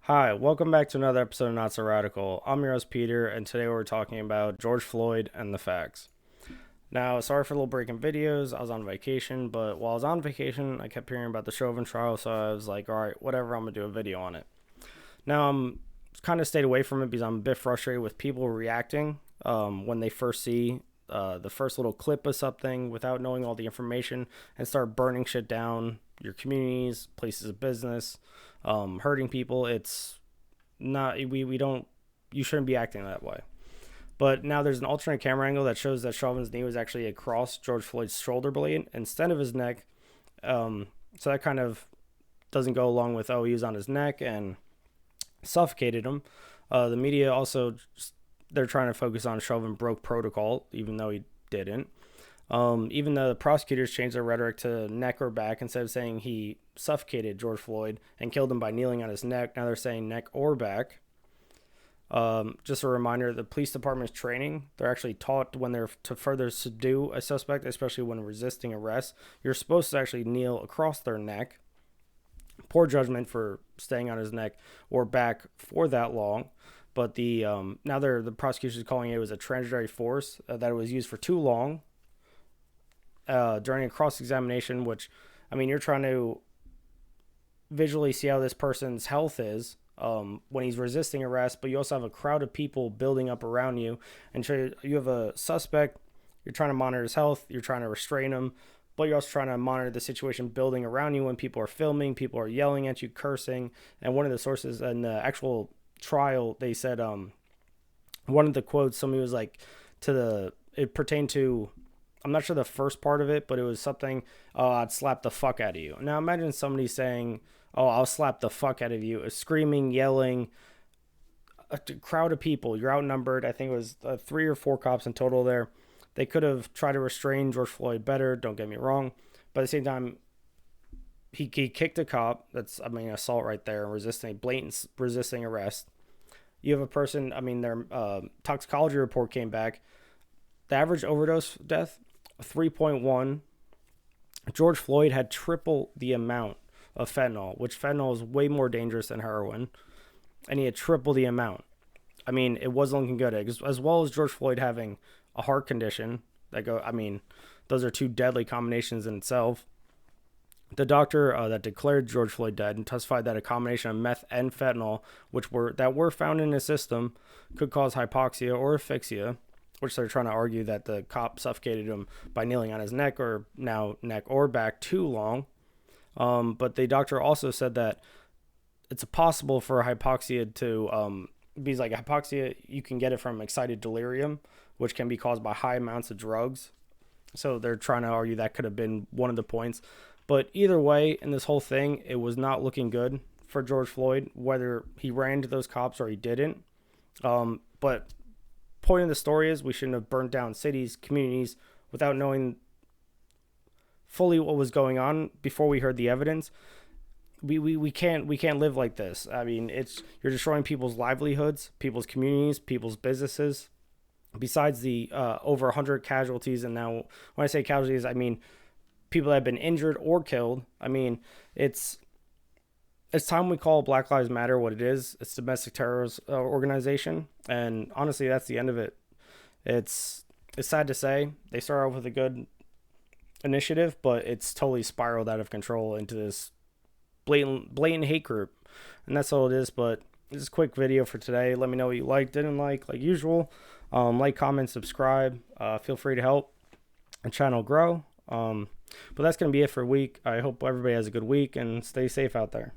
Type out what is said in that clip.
Hi, welcome back to another episode of Not So Radical. I'm your host, Peter, and today we're talking about George Floyd and the facts. Now, sorry for a little break in videos. I was on vacation, but while I was on vacation, I kept hearing about the Chauvin trial, so I was like, all right, whatever, I'm going to do a video on it. Now, I'm kind of stayed away from it because I'm a bit frustrated with people reacting when they first see the first little clip of something without knowing all the information and start burning shit down, your communities, places of business, hurting people. It's not, we don't, you shouldn't be acting that way. But now there's an alternate camera angle that shows that Chauvin's knee was actually across George Floyd's shoulder blade instead of his neck. So that kind of doesn't go along with, oh, he was on his neck and suffocated him. The media also, they're trying to focus on Chauvin broke protocol, even though he didn't. Even though the prosecutors changed their rhetoric to neck or back instead of saying he suffocated George Floyd and killed him by kneeling on his neck, now they're saying neck or back. Just a reminder, the police department's training, they're actually taught when they're to further subdue a suspect, especially when resisting arrest, you're supposed to actually kneel across their neck. Poor judgment for staying on his neck or back for that long. But now the prosecution is calling it was a transitory force, that it was used for too long during a cross-examination, which, I mean, you're trying to visually see how this person's health is when he's resisting arrest, but you also have a crowd of people building up around you, and you have a suspect, you're trying to monitor his health, you're trying to restrain him, but you're also trying to monitor the situation building around you when people are filming, people are yelling at you, cursing. And one of the sources in the actual trial, they said one of the quotes, somebody was like, it pertained to, I'm not sure the first part of it, but it was something, oh, I'd slap the fuck out of you. Now imagine somebody saying, oh, I'll slap the fuck out of you, screaming, yelling, a crowd of people, you're outnumbered. I think it was 3 or 4 cops in total there. They could have tried to restrain George Floyd better, don't get me wrong, but at the same time, he kicked a cop. That's, I mean, assault right there, blatant resisting arrest. You have a person, I mean, their toxicology report came back. The average overdose death, 3.1. George Floyd had triple the amount of fentanyl, which fentanyl is way more dangerous than heroin, and he had triple the amount. I mean, it wasn't looking good, as well as George Floyd having a heart condition. Those are 2 deadly combinations in itself. The doctor that declared George Floyd dead and testified that a combination of meth and fentanyl, that were found in his system, could cause hypoxia or asphyxia, which they're trying to argue that the cop suffocated him by kneeling on his neck, or now neck or back too long. But the doctor also said that it's possible for hypoxia to, because like hypoxia, you can get it from excited delirium, which can be caused by high amounts of drugs. So they're trying to argue that could have been one of the points. But either way, in this whole thing, it was not looking good for George Floyd, whether he ran into those cops or he didn't. But point of the story is we shouldn't have burnt down cities, communities without knowing fully what was going on before we heard the evidence. We can't live like this. I mean, you're destroying people's livelihoods, people's communities, people's businesses. Besides the over 100 casualties, and now when I say casualties, I mean people that have been injured or killed. I mean, it's time we call Black Lives Matter what it is. It's domestic terrorist organization, and honestly, that's the end of it. It's sad to say they started off with a good initiative, but it's totally spiraled out of control into this blatant hate group, and that's all it is. But this is a quick video for today. Let me know what you liked, didn't like usual. Like, comment, subscribe. Feel free to help the channel grow. But that's going to be it for a week. I hope everybody has a good week and stay safe out there.